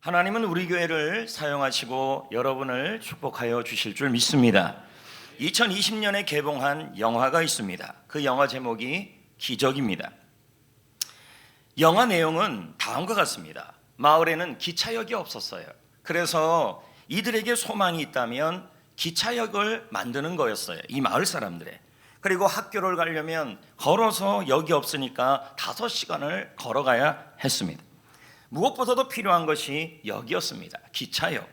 하나님은 우리 교회를 사용하시고 여러분을 축복하여 주실 줄 믿습니다. 2020년에 개봉한 영화가 있습니다. 그 영화 제목이 기적입니다. 영화 내용은 다음과 같습니다. 마을에는 기차역이 없었어요. 그래서 이들에게 소망이 있다면 기차역을 만드는 거였어요. 이 마을 사람들의. 그리고 학교를 가려면 걸어서 역이 없으니까 5시간을 걸어가야 했습니다. 무엇보다도 필요한 것이 역이었습니다. 기차역.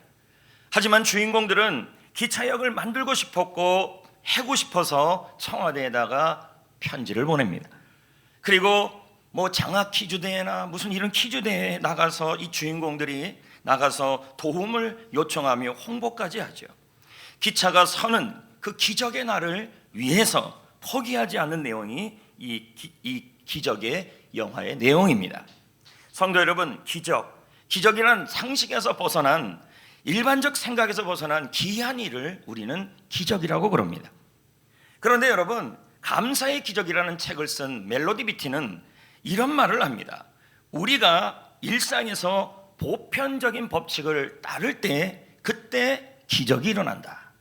하지만 주인공들은 기차역을 만들고 싶었고 해고 싶어서 청와대에다가 편지를 보냅니다. 그리고 장학 퀴즈대회나 무슨 이런 퀴즈대회에 나가서 이 주인공들이 나가서 도움을 요청하며 홍보까지 하죠. 기차가 서는 그 기적의 날을 위해서 포기하지 않는 내용이 이 기적의 영화의 내용입니다. 성도 여러분, 기적이란 상식에서 벗어난 일반적 생각에서 벗어난 기이한 일을 우리는 기적이라고 부릅니다. 그런데 여러분, 감사의 기적이라는 책을 쓴 멜로디 비티는 이런 말을 합니다. 우리가 일상에서 보편적인 법칙을 따를 때 그때 기적이 일어난다.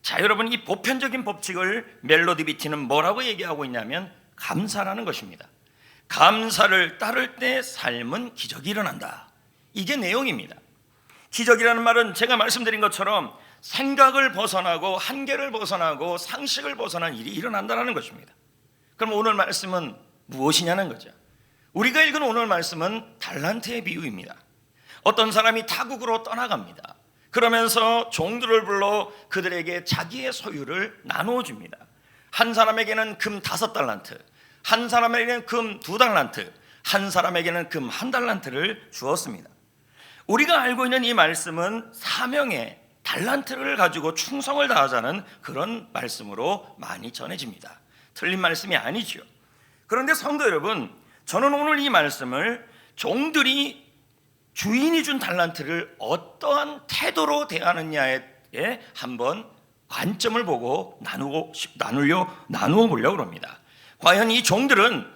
자, 여러분, 이 보편적인 법칙을 멜로디 비티는 뭐라고 얘기하고 있냐면 감사라는 것입니다. 감사를 따를 때 삶은 기적이 일어난다. 이게 내용입니다. 기적이라는 말은 제가 말씀드린 것처럼 생각을 벗어나고 한계를 벗어나고 상식을 벗어난 일이 일어난다는 것입니다. 그럼 오늘 말씀은 무엇이냐는 거죠. 우리가 읽은 오늘 말씀은 달란트의 비유입니다. 어떤 사람이 타국으로 떠나갑니다. 그러면서 종들을 불러 그들에게 자기의 소유를 나누어 줍니다. 한 사람에게는 금 5달란트, 한 사람에게는 금 2달란트, 한 사람에게는 금 1달란트를 주었습니다. 우리가 알고 있는 이 말씀은 사명의 달란트를 가지고 충성을 다하자는 그런 말씀으로 많이 전해집니다. 틀린 말씀이 아니죠. 그런데 성도 여러분, 저는 오늘 이 말씀을 종들이 주인이 준 달란트를 어떠한 태도로 대하느냐에 한번 관점을 보고 나누어 보려고 합니다. 과연 이 종들은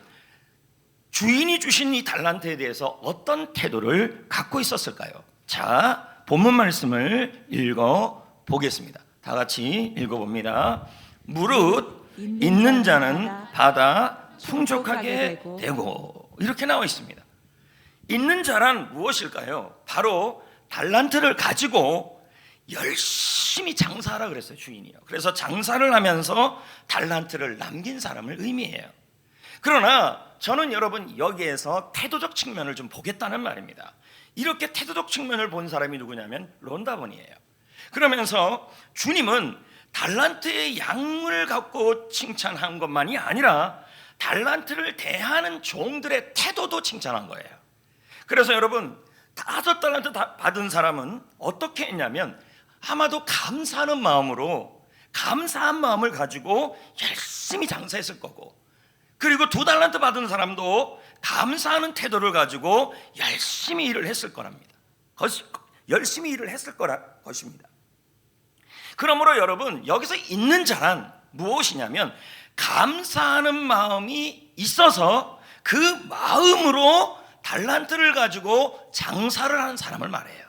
주인이 주신 이 달란트에 대해서 어떤 태도를 갖고 있었을까요? 자, 본문 말씀을 읽어 보겠습니다. 다 같이 읽어봅니다. 무릇 있는 자는 받아 풍족하게 되고, 이렇게 나와 있습니다. 있는 자란 무엇일까요? 바로 달란트를 가지고 열심히 장사하라 그랬어요, 주인이요. 그래서 장사를 하면서 달란트를 남긴 사람을 의미해요. 그러나 저는 여러분 여기에서 태도적 측면을 좀 보겠다는 말입니다. 이렇게 태도적 측면을 본 사람이 누구냐면 론다본이에요. 그러면서 주님은 달란트의 양을 갖고 칭찬한 것만이 아니라 달란트를 대하는 종들의 태도도 칭찬한 거예요. 그래서 여러분 5달란트 받은 사람은 어떻게 했냐면 아마도 감사한 마음을 가지고 열심히 장사했을 거고, 그리고 2달란트 받은 사람도 감사하는 태도를 가지고 열심히 일을 했을 거랍니다. 열심히 일을 했을 거라 것입니다. 그러므로 여러분, 여기서 있는 자란 무엇이냐면 감사하는 마음이 있어서 그 마음으로 달란트를 가지고 장사를 하는 사람을 말해요.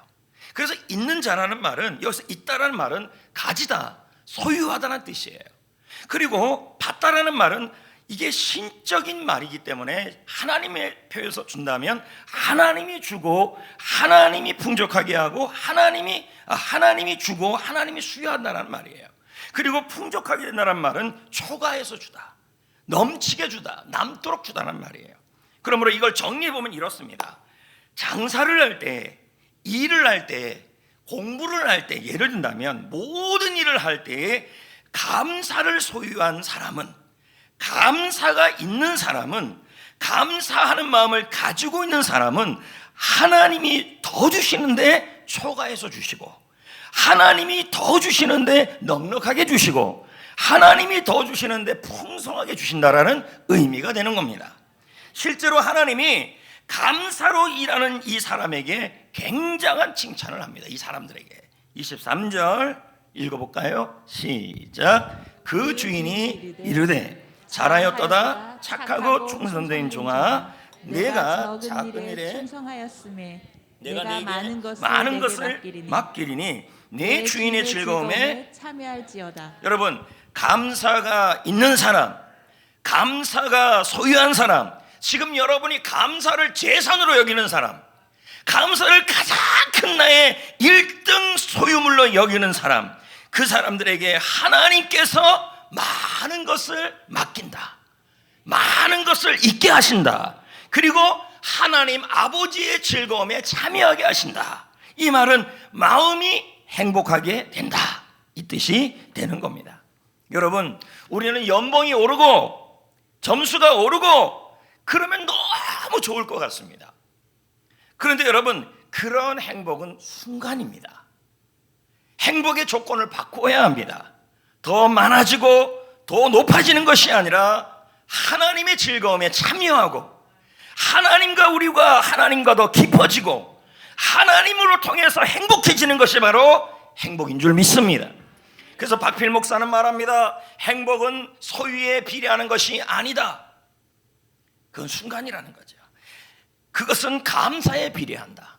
그래서 있는 자라는 말은, 여기서 있다라는 말은 가지다, 소유하다는 뜻이에요. 그리고 받다라는 말은 이게 신적인 말이기 때문에 하나님의 표에서 준다면 하나님이 주고 하나님이 풍족하게 하고 하나님이 주고 하나님이 수여한다는 말이에요. 그리고 풍족하게 된다는 말은 초과해서 주다, 넘치게 주다, 남도록 주다는 말이에요. 그러므로 이걸 정리해 보면 이렇습니다. 장사를 할 때, 일을 할 때, 공부를 할 때, 예를 든다면 모든 일을 할 때에 감사를 소유한 사람은, 감사가 있는 사람은, 감사하는 마음을 가지고 있는 사람은 하나님이 더 주시는데 초과해서 주시고, 하나님이 더 주시는데 넉넉하게 주시고, 하나님이 더 주시는데 풍성하게 주신다라는 의미가 되는 겁니다. 실제로 하나님이 감사로 일하는 이 사람에게 굉장한 칭찬을 합니다. 이 사람들에게. 23절 읽어볼까요? 시작. 그 주인이 이르되 잘하였도다 착하고 충성된 종아, 내가 작은 일에 충성하였음에 내가 내게 많은 것을 많은 내게 것을 맡기리니 내 주인의 즐거움에 참여할지어다. 여러분, 감사가 있는 사람, 감사가 소유한 사람, 지금 여러분이 감사를 재산으로 여기는 사람, 감사를 가장 큰 나의 1등 소유물로 여기는 사람, 그 사람들에게 하나님께서 많은 것을 맡긴다, 많은 것을 있게 하신다, 그리고 하나님 아버지의 즐거움에 참여하게 하신다. 이 말은 마음이 행복하게 된다, 이 뜻이 되는 겁니다. 여러분, 우리는 연봉이 오르고 점수가 오르고 그러면 너무 좋을 것 같습니다. 그런데 여러분, 그런 행복은 순간입니다. 행복의 조건을 바꿔야 합니다. 더 많아지고 더 높아지는 것이 아니라 하나님의 즐거움에 참여하고 하나님과 우리가 하나님과 더 깊어지고 하나님으로 통해서 행복해지는 것이 바로 행복인 줄 믿습니다. 그래서 박필 목사는 말합니다. 행복은 소유에 비례하는 것이 아니다. 그건 순간이라는 거죠. 그것은 감사에 비례한다.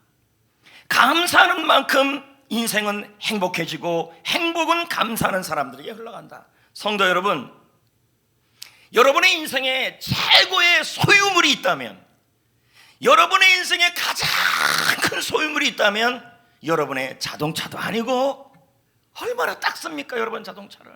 감사하는 만큼 인생은 행복해지고 행복은 감사하는 사람들에게 흘러간다. 성도 여러분, 여러분의 인생에 최고의 소유물이 있다면, 여러분의 인생에 가장 큰 소유물이 있다면 여러분의 자동차도 아니고, 얼마나 닦습니까 여러분 자동차를,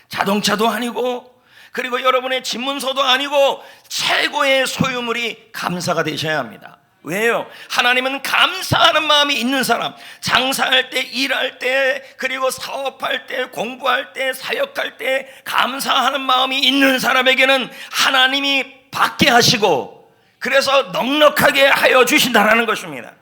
자동차도 아니고, 그리고 여러분의 집문서도 아니고, 최고의 소유물이 감사가 되셔야 합니다. 왜요? 하나님은 감사하는 마음이 있는 사람, 장사할 때, 일할 때, 그리고 사업할 때, 공부할 때, 사역할 때 감사하는 마음이 있는 사람에게는 하나님이 받게 하시고, 그래서 넉넉하게 하여 주신다는 것입니다.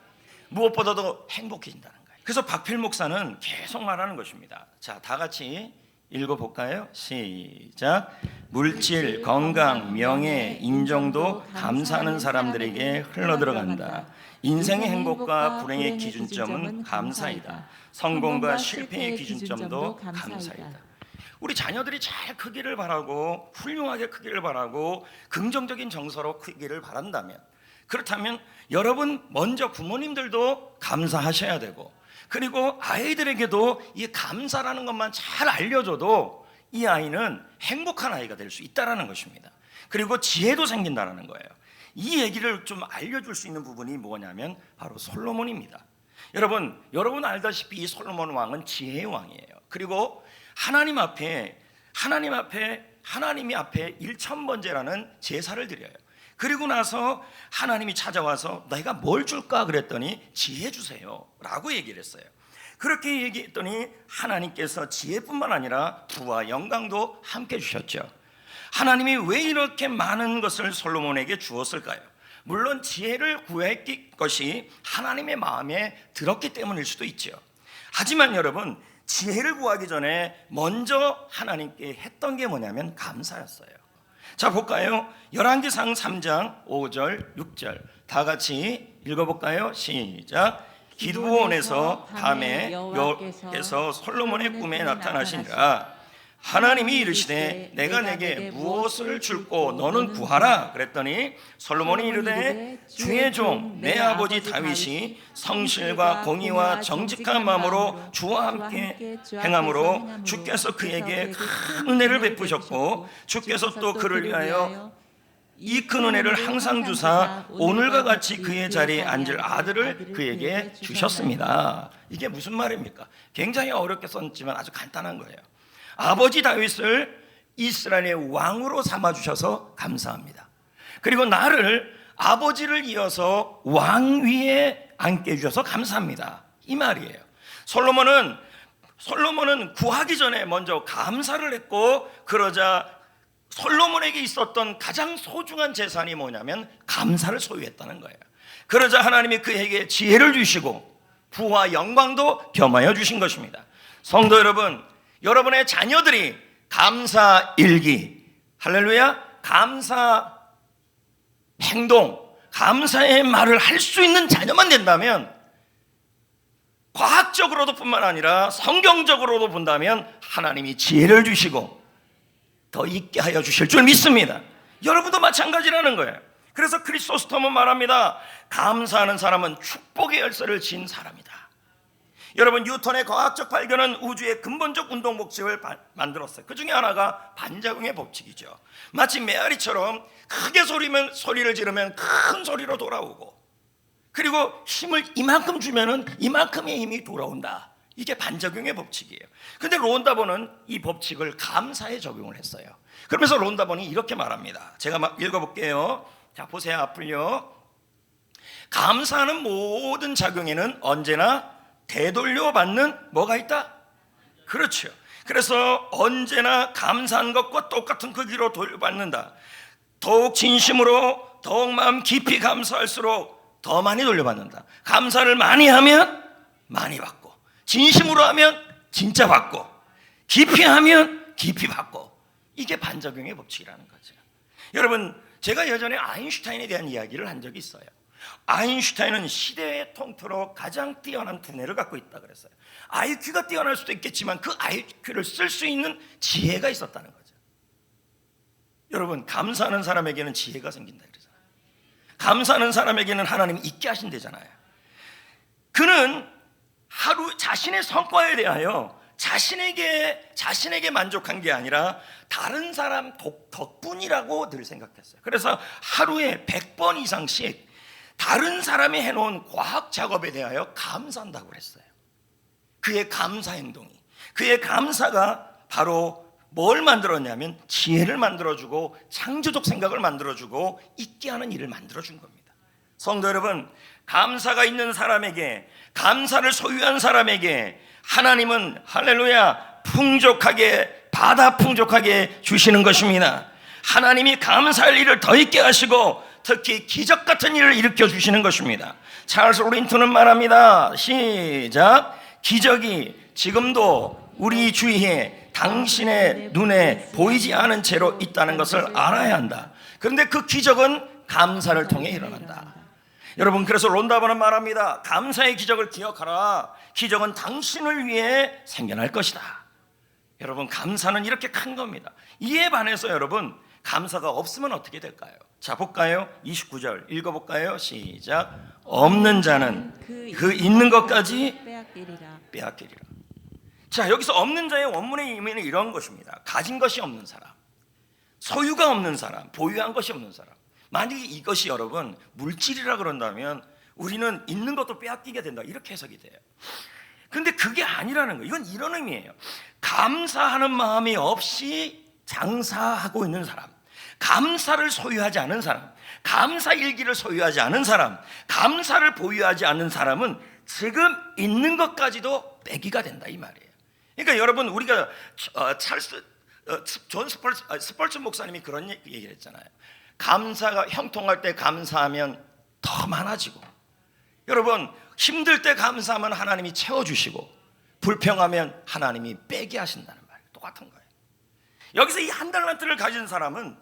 무엇보다도 행복해진다는 거예요. 그래서 박필 목사는 계속 말하는 것입니다. 자, 다 같이 읽어볼까요? 시작. 물질, 건강, 명예, 인정도 감사하는 사람들에게 흘러들어간다. 인생의 행복과 불행의 기준점은 감사이다. 성공과 실패의 기준점도 감사이다. 우리 자녀들이 잘 크기를 바라고 훌륭하게 크기를 바라고 긍정적인 정서로 크기를 바란다면, 그렇다면 여러분 먼저 부모님들도 감사하셔야 되고, 그리고 아이들에게도 이 감사라는 것만 잘 알려줘도 이 아이는 행복한 아이가 될 수 있다는 것입니다. 그리고 지혜도 생긴다는 거예요. 이 얘기를 좀 알려줄 수 있는 부분이 뭐냐면 바로 솔로몬입니다. 여러분 알다시피 이 솔로몬 왕은 지혜의 왕이에요. 그리고 하나님이 앞에 1000번제라는 제사를 드려요. 그리고 나서 하나님이 찾아와서 내가 뭘 줄까 그랬더니 지혜 주세요 라고 얘기를 했어요. 그렇게 얘기했더니 하나님께서 지혜뿐만 아니라 부와 영광도 함께 주셨죠. 하나님이 왜 이렇게 많은 것을 솔로몬에게 주었을까요? 물론 지혜를 구했기 것이 하나님의 마음에 들었기 때문일 수도 있죠. 하지만 여러분, 지혜를 구하기 전에 먼저 하나님께 했던 게 뭐냐면 감사였어요. 자, 볼까요? 열왕기상 3장 5절 6절 다 같이 읽어볼까요? 시작. 기드온에서 밤에 여호와께서 솔로몬의 꿈에 나타나시니라. 하나님이 이르시되 내가 내게 무엇을 줄꼬 너는 구하라 그랬더니 솔로몬이 이르되 주의 종 내 아버지 다윗이 성실과 공의와 정직한 마음으로 주와 함께 행함으로 주께서 그에게 큰 은혜를 베푸셨고 주께서 또 그를 위하여 이 큰 은혜를 항상 주사 오늘과 같이 그의 자리에 앉을 아들을 그에게 주셨습니다. 이게 무슨 말입니까? 굉장히 어렵게 썼지만 아주 간단한 거예요. 아버지 다윗을 이스라엘의 왕으로 삼아주셔서 감사합니다. 그리고 나를 아버지를 이어서 왕 위에 앉게 해주셔서 감사합니다. 이 말이에요. 솔로몬은 구하기 전에 먼저 감사를 했고, 그러자 솔로몬에게 있었던 가장 소중한 재산이 뭐냐면 감사를 소유했다는 거예요. 그러자 하나님이 그에게 지혜를 주시고 부와 영광도 겸하여 주신 것입니다. 성도 여러분, 여러분의 자녀들이 감사 일기, 할렐루야, 감사 행동, 감사의 말을 할 수 있는 자녀만 된다면, 과학적으로도 뿐만 아니라 성경적으로도 본다면 하나님이 지혜를 주시고 더 있게 하여 주실 줄 믿습니다. 여러분도 마찬가지라는 거예요. 그래서 크리소스톰은 말합니다. 감사하는 사람은 축복의 열쇠를 진 사람이다. 여러분, 뉴턴의 과학적 발견은 우주의 근본적 운동 법칙을 만들었어요. 그 중에 하나가 반작용의 법칙이죠. 마치 메아리처럼 크게 소리를 지르면 큰 소리로 돌아오고, 그리고 힘을 이만큼 주면은 이만큼의 힘이 돌아온다. 이게 반작용의 법칙이에요. 근데 론다본은 이 법칙을 감사에 적용을 했어요. 그러면서 론다본이 이렇게 말합니다. 제가 막 읽어볼게요. 자, 보세요. 앞을요. 감사하는 모든 작용에는 언제나 되돌려 받는 뭐가 있다? 그렇죠. 그래서 언제나 감사한 것과 똑같은 크기로 돌려받는다. 더욱 진심으로, 더욱 마음 깊이 감사할수록 더 많이 돌려받는다. 감사를 많이 하면 많이 받고, 진심으로 하면 진짜 받고, 깊이 하면 깊이 받고. 이게 반작용의 법칙이라는 거죠. 여러분, 제가 예전에 아인슈타인에 대한 이야기를 한 적이 있어요. 아인슈타인은 시대의 통틀어 가장 뛰어난 두뇌를 갖고 있다 그랬어요. IQ가 뛰어날 수도 있겠지만 그 IQ를 쓸 수 있는 지혜가 있었다는 거죠. 여러분, 감사하는 사람에게는 지혜가 생긴다 그러잖아요. 감사하는 사람에게는 하나님이 있게 하신대잖아요. 그는 하루 자신의 성과에 대하여 자신에게 만족한 게 아니라 다른 사람 덕분이라고 늘 생각했어요. 그래서 하루에 100번 이상씩 다른 사람이 해놓은 과학 작업에 대하여 감사한다고 그랬어요. 그의 감사 행동이, 그의 감사가 바로 뭘 만들었냐면 지혜를 만들어주고 창조적 생각을 만들어주고 있게 하는 일을 만들어준 겁니다. 성도 여러분, 감사가 있는 사람에게, 감사를 소유한 사람에게 하나님은 할렐루야 풍족하게, 바다 풍족하게 주시는 것입니다. 하나님이 감사할 일을 더 있게 하시고 특히 기적 같은 일을 일으켜 주시는 것입니다. 찰스 오린트는 말합니다. 시작. 기적이 지금도 우리 주위에 당신의 눈에 보이지 않은 채로 있다는 것을 알아야 한다. 그런데 그 기적은 감사를 통해 일어난다. 여러분, 그래서 론다본은 말합니다. 감사의 기적을 기억하라. 기적은 당신을 위해 생겨날 것이다. 여러분, 감사는 이렇게 큰 겁니다. 이에 반해서 여러분, 감사가 없으면 어떻게 될까요? 자, 볼까요? 29절 읽어볼까요? 시작. 없는 자는 그 있는 것까지 빼앗기리라. 자, 여기서 없는 자의 원문의 의미는 이런 것입니다. 가진 것이 없는 사람, 소유가 없는 사람, 보유한 것이 없는 사람. 만약에 이것이 여러분 물질이라 그런다면 우리는 있는 것도 빼앗기게 된다, 이렇게 해석이 돼요. 근데 그게 아니라는 거예요. 이건 이런 의미예요. 감사하는 마음이 없이 장사하고 있는 사람, 감사를 소유하지 않은 사람, 감사 일기를 소유하지 않은 사람, 감사를 보유하지 않는 사람은 지금 있는 것까지도 빼기가 된다, 이 말이에요. 그러니까 여러분, 우리가 존 스펄츠 목사님이 그런 얘기를 했잖아요. 감사가 형통할 때 감사하면 더 많아지고, 여러분 힘들 때 감사하면 하나님이 채워주시고, 불평하면 하나님이 빼게 하신다는 말 똑같은 거예요. 여기서 이 한 달란트를 가진 사람은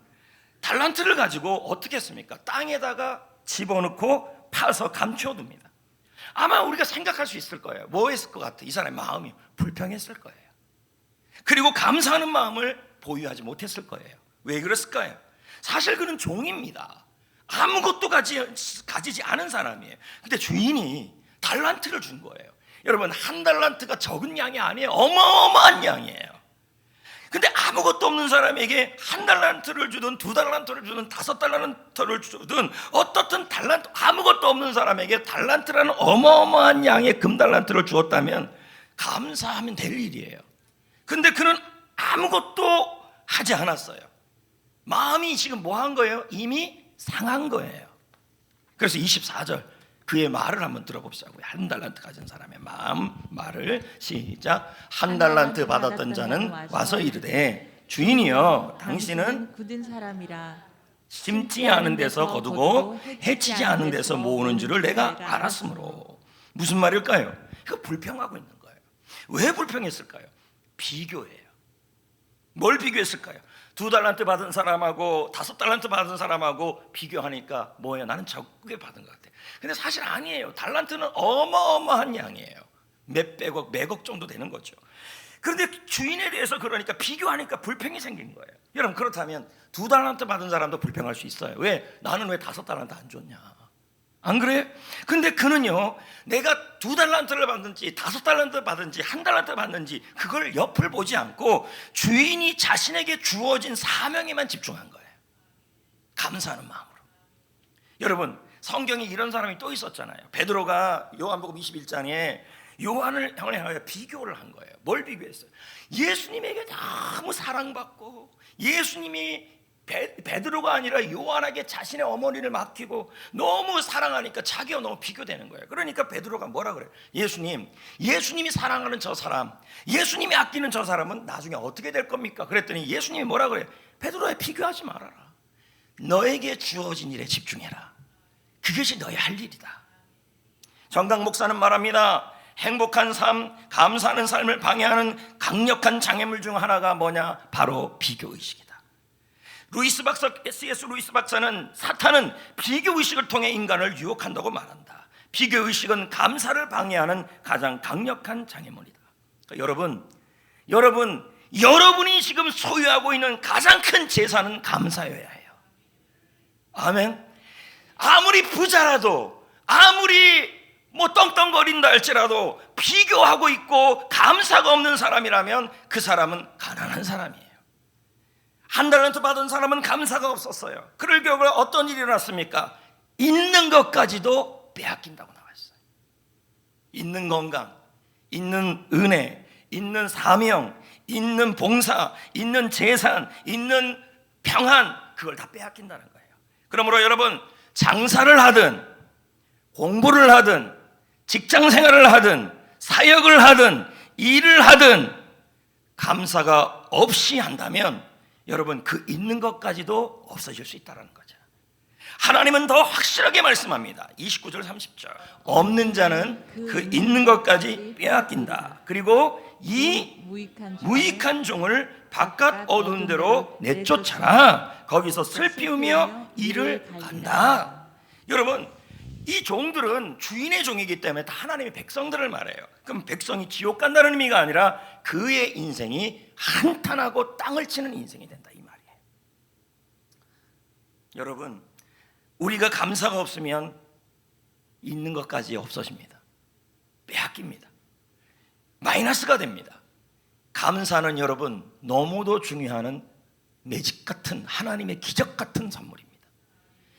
달란트를 가지고 어떻게 했습니까? 땅에다가 집어넣고 파서 감춰둡니다. 아마 우리가 생각할 수 있을 거예요. 뭐 했을 것 같아? 이 사람의 마음이 불평했을 거예요. 그리고 감사하는 마음을 보유하지 못했을 거예요. 왜 그랬을까요? 사실 그는 종입니다. 아무것도 가지지 않은 사람이에요. 근데 주인이 달란트를 준 거예요. 여러분, 한 달란트가 적은 양이 아니에요. 어마어마한 양이에요. 근데 아무것도 없는 사람에게 한 달란트를 주든 두 달란트를 주든 5달란트를 주든 어떻든 달란트, 아무것도 없는 사람에게 달란트라는 어마어마한 양의 금달란트를 주었다면 감사하면 될 일이에요. 근데 그는 아무것도 하지 않았어요. 마음이 지금 뭐 한 거예요? 이미 상한 거예요. 그래서 24절 그의 말을 한번 들어봅시다고요. 한 달란트 가진 사람의 마음 말을 시작. 한 달란트 받았던 자는 와서 이르되 주인이여, 당신은 굳은 사람이라 심지 않은 데서 거두고 해치지 않은 데서 모으는 줄을 내가 알았으므로. 무슨 말일까요? 이거 불평하고 있는 거예요. 왜 불평했을까요? 비교예요. 뭘 비교했을까요? 2달란트 받은 사람하고 5달란트 받은 사람하고 비교하니까 뭐예요? 나는 적게 받은 것 같아. 근데 사실 아니에요. 달란트는 어마어마한 양이에요. 몇백억, 몇억 정도 되는 거죠. 그런데 주인에 대해서 그러니까 비교하니까 불평이 생긴 거예요. 여러분, 그렇다면 2달란트 받은 사람도 불평할 수 있어요. 왜? 나는 왜 5달란트 안 줬냐? 안 그래? 근데 그는요, 내가 2달란트를 받든지 5달란트 받든지 1달란트 받든지 그걸 옆을 보지 않고 주인이 자신에게 주어진 사명에만 집중한 거예요. 감사하는 마음으로. 여러분, 성경에 이런 사람이 또 있었잖아요. 베드로가 요한복음 21장에 요한을 향하여 비교를 한 거예요. 뭘 비교했어요? 예수님에게 너무 사랑받고, 예수님이 베드로가 아니라 요한에게 자신의 어머니를 맡기고 너무 사랑하니까 자기가 너무 비교되는 거예요. 그러니까 베드로가 뭐라 그래요? 예수님이 사랑하는 저 사람, 예수님이 아끼는 저 사람은 나중에 어떻게 될 겁니까? 그랬더니 예수님이 뭐라 그래요? 베드로야, 비교하지 말아라. 너에게 주어진 일에 집중해라. 그것이 너의 할 일이다. 정강 목사는 말합니다. 행복한 삶, 감사하는 삶을 방해하는 강력한 장애물 중 하나가 뭐냐? 바로 비교의식이다. C.S. 루이스 박사는 사탄은 비교의식을 통해 인간을 유혹한다고 말한다. 비교의식은 감사를 방해하는 가장 강력한 장애물이다. 그러니까 여러분이 지금 소유하고 있는 가장 큰 재산은 감사여야 해요. 아멘. 아무리 부자라도, 아무리 떵떵거린다 할지라도 비교하고 있고 감사가 없는 사람이라면 그 사람은 가난한 사람이에요. 1달란트 받은 사람은 감사가 없었어요. 그럴 경우에 어떤 일이 일어났습니까? 있는 것까지도 빼앗긴다고 나왔어요. 있는 건강, 있는 은혜, 있는 사명, 있는 봉사, 있는 재산, 있는 평안, 그걸 다 빼앗긴다는 거예요. 그러므로 여러분, 장사를 하든 공부를 하든 직장 생활을 하든 사역을 하든 일을 하든 감사가 없이 한다면 여러분, 그 있는 것까지도 없어질 수 있다는 거죠. 하나님은 더 확실하게 말씀합니다. 29절 30절. 없는 자는 그 있는 것까지 빼앗긴다. 그리고 이 무익한 종을 바깥 어두운 데로 내쫓아라. 거기서 슬피우며 이를 간다. 여러분, 이 종들은 주인의 종이기 때문에 다 하나님의 백성들을 말해요. 그럼 백성이 지옥 간다는 의미가 아니라 그의 인생이 한탄하고 땅을 치는 인생이 된다, 이 말이에요. 여러분, 우리가 감사가 없으면 있는 것까지 없어집니다. 빼앗깁니다. 마이너스가 됩니다. 감사는 여러분, 너무도 중요한 매직 같은, 하나님의 기적 같은 선물입니다.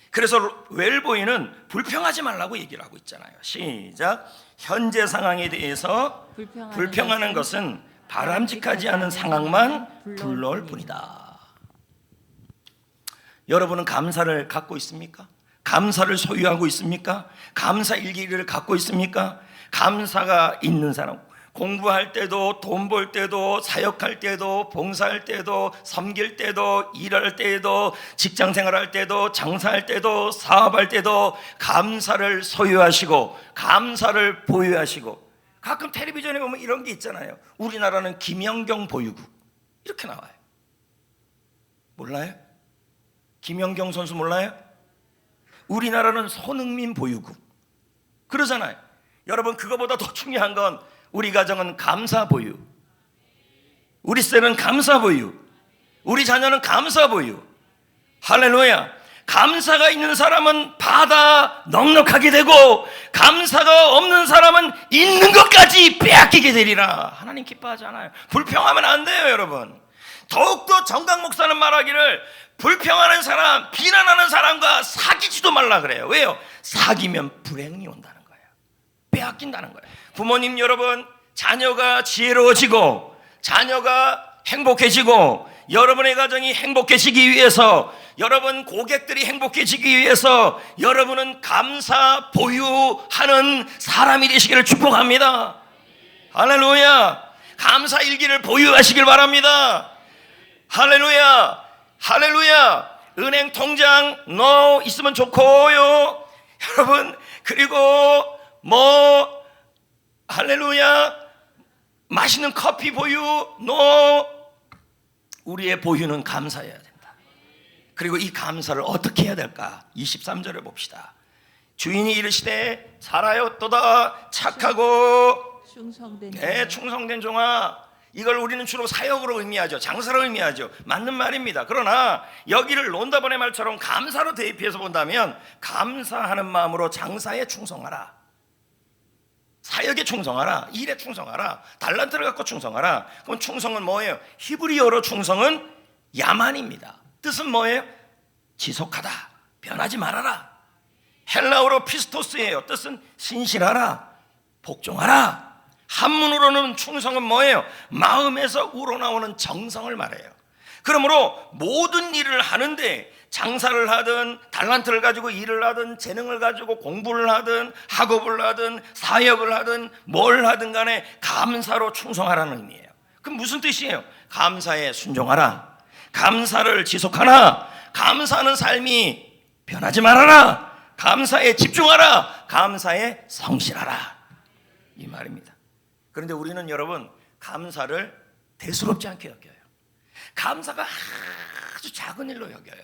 그래서 웰보이는 불평하지 말라고 얘기를 하고 있잖아요. 시작. 현재 상황에 대해서 불평하는 것은 바람직하지 않은 상황만 불러올 뿐이다. 여러분은 감사를 갖고 있습니까? 감사를 소유하고 있습니까? 감사 일기를 갖고 있습니까? 감사가 있는 사람, 공부할 때도, 돈 벌 때도, 사역할 때도, 봉사할 때도, 섬길 때도, 일할 때도, 직장 생활할 때도, 장사할 때도, 사업할 때도 감사를 소유하시고 감사를 보유하시고, 가끔 텔레비전에 보면 이런 게 있잖아요. 우리나라는 김연경 보유국 이렇게 나와요. 몰라요? 김연경 선수 몰라요? 우리나라는 손흥민 보유국 그러잖아요. 여러분, 그거보다 더 중요한 건 우리 가정은 감사 보유, 우리 셀은 감사 보유, 우리 자녀는 감사 보유. 할렐루야. 감사가 있는 사람은 받아 넉넉하게 되고 감사가 없는 사람은 있는 것까지 빼앗기게 되리라. 하나님 기뻐하지 않아요. 불평하면 안 돼요, 여러분. 더욱더 정강 목사는 말하기를 불평하는 사람, 비난하는 사람과 사귀지도 말라 그래요. 왜요? 사귀면 불행이 온다는 거예요. 빼앗긴다는 거예요. 부모님 여러분, 자녀가 지혜로워지고 자녀가 행복해지고 여러분의 가정이 행복해지기 위해서, 여러분 고객들이 행복해지기 위해서 여러분은 감사 보유하는 사람이 되시기를 축복합니다. 할렐루야. 감사 일기를 보유하시길 바랍니다. 할렐루야. 할렐루야. 은행 통장 넣어 있으면 좋고요, 여러분. 그리고 할렐루야, 맛있는 커피 보유 넣어. 우리의 보유는 감사해야 된다. 그리고 이 감사를 어떻게 해야 될까? 23절을 봅시다. 주인이 이르시되 잘하였도다 착하고 충성된 종아, 이걸 우리는 주로 사역으로 의미하죠. 장사로 의미하죠. 맞는 말입니다. 그러나 여기를 론다본의 말처럼 감사로 대입해서 본다면 감사하는 마음으로 장사에 충성하라, 사역에 충성하라, 일에 충성하라, 달란트를 갖고 충성하라. 그럼 충성은 뭐예요? 히브리어로 충성은 야만입니다. 뜻은 뭐예요? 지속하다, 변하지 말아라. 헬라어로 피스토스예요. 뜻은 신실하라, 복종하라. 한문으로는 충성은 뭐예요? 마음에서 우러나오는 정성을 말해요. 그러므로 모든 일을 하는데 장사를 하든 달란트를 가지고 일을 하든 재능을 가지고 공부를 하든 학업을 하든 사역을 하든 뭘 하든 간에 감사로 충성하라는 의미예요. 그럼 무슨 뜻이에요? 감사에 순종하라, 감사를 지속하라, 감사하는 삶이 변하지 말아라, 감사에 집중하라, 감사에 성실하라, 이 말입니다. 그런데 우리는 여러분 감사를 대수롭지 않게 여겨요. 감사가 아주 작은 일로 여겨요.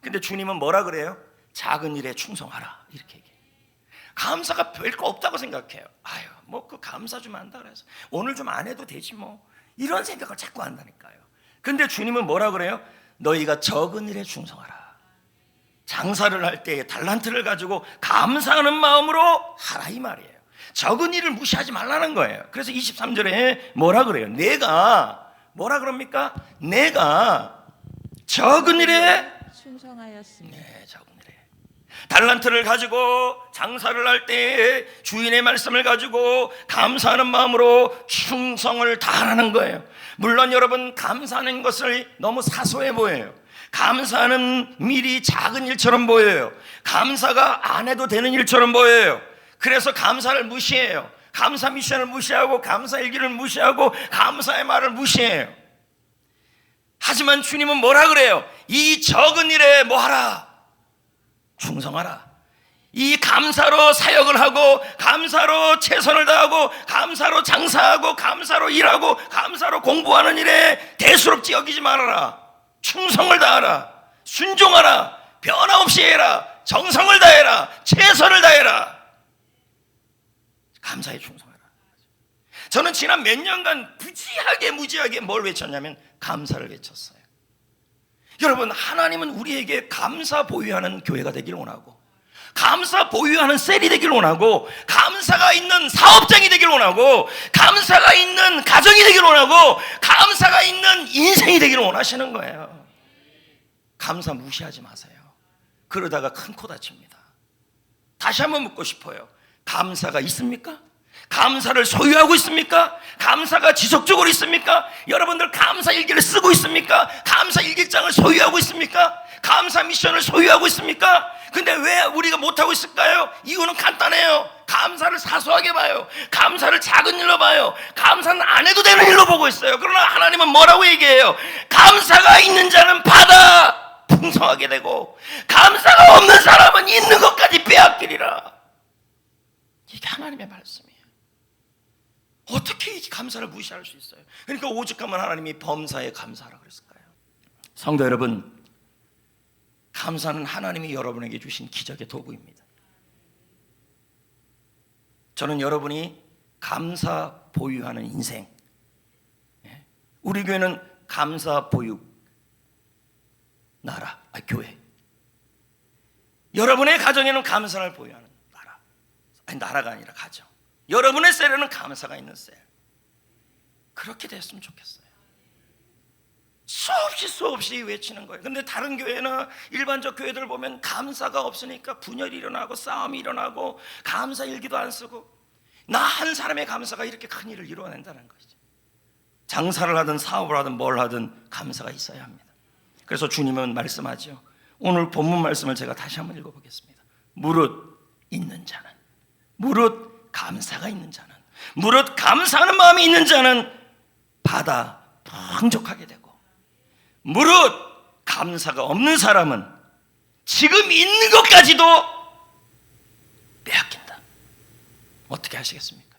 근데 주님은 뭐라 그래요? 작은 일에 충성하라, 이렇게 얘기해요. 감사가 별거 없다고 생각해요. 아유, 뭐 그 감사 좀 한다 그래서 오늘 좀 안 해도 되지 뭐, 이런 생각을 자꾸 한다니까요. 근데 주님은 뭐라 그래요? 너희가 적은 일에 충성하라. 장사를 할 때 달란트를 가지고 감사하는 마음으로 하라, 이 말이에요. 적은 일을 무시하지 말라는 거예요. 그래서 23절에 뭐라 그래요? 내가 뭐라 그럽니까? 내가 적은 일에 충성하였습니다. 네, 적은 일에 달란트를 가지고 장사를 할 때 주인의 말씀을 가지고 감사하는 마음으로 충성을 다하라는 거예요. 물론 여러분, 감사하는 것을 너무 사소해 보여요. 감사하는 일이 작은 일처럼 보여요. 감사가 안 해도 되는 일처럼 보여요. 그래서 감사를 무시해요. 감사 미션을 무시하고 감사 일기를 무시하고 감사의 말을 무시해요. 하지만 주님은 뭐라 그래요? 이 적은 일에 뭐하라? 충성하라. 이 감사로 사역을 하고 감사로 최선을 다하고 감사로 장사하고 감사로 일하고 감사로 공부하는 일에 대수롭지 여기지 말아라. 충성을 다하라, 순종하라, 변함없이 해라, 정성을 다해라, 최선을 다해라. 감사에 충성하라. 저는 지난 몇 년간 무지하게 뭘 외쳤냐면 감사를 외쳤어요. 여러분, 하나님은 우리에게 감사 보유하는 교회가 되길 원하고, 감사 보유하는 셀이 되길 원하고, 감사가 있는 사업장이 되길 원하고, 감사가 있는 가정이 되길 원하고, 감사가 있는 인생이 되길 원하시는 거예요. 감사 무시하지 마세요. 그러다가 큰 코 다칩니다. 다시 한번 묻고 싶어요. 감사가 있습니까? 감사를 소유하고 있습니까? 감사가 지속적으로 있습니까? 여러분들 감사 일기를 쓰고 있습니까? 감사 일기장을 소유하고 있습니까? 감사 미션을 소유하고 있습니까? 근데 왜 우리가 못하고 있을까요? 이유는 간단해요. 감사를 사소하게 봐요. 감사를 작은 일로 봐요. 감사는 안 해도 되는 일로 보고 있어요. 그러나 하나님은 뭐라고 얘기해요? 감사가 있는 자는 받아 풍성하게 되고, 감사가 없는 사람은 있는 것까지 빼앗기리라. 이게 하나님의 말씀이에요. 어떻게 이 감사를 무시할 수 있어요? 그러니까 오죽하면 하나님이 범사에 감사하라 그랬을까요? 성도 여러분, 감사는 하나님이 여러분에게 주신 기적의 도구입니다. 저는 여러분이 감사 보유하는 인생, 우리 교회는 감사 보유 나라, 교회, 여러분의 가정에는 감사를 보유하는 나라, 나라가 아니라 가정, 여러분의 셀에는 감사가 있는 셀, 그렇게 됐으면 좋겠어요. 수없이 외치는 거예요. 근데 다른 교회나 일반적 교회들 보면 감사가 없으니까 분열이 일어나고 싸움이 일어나고 감사 일기도 안 쓰고, 나 한 사람의 감사가 이렇게 큰 일을 이루어낸다는 것이죠. 장사를 하든 사업을 하든 뭘 하든 감사가 있어야 합니다. 그래서 주님은 말씀하죠. 오늘 본문 말씀을 제가 다시 한번 읽어보겠습니다. 무릇 있는 자는, 무릇 감사가 있는 자는, 무릇 감사하는 마음이 있는 자는 받아 풍족하게 되고, 무릇 감사가 없는 사람은 지금 있는 것까지도 빼앗긴다. 어떻게 하시겠습니까?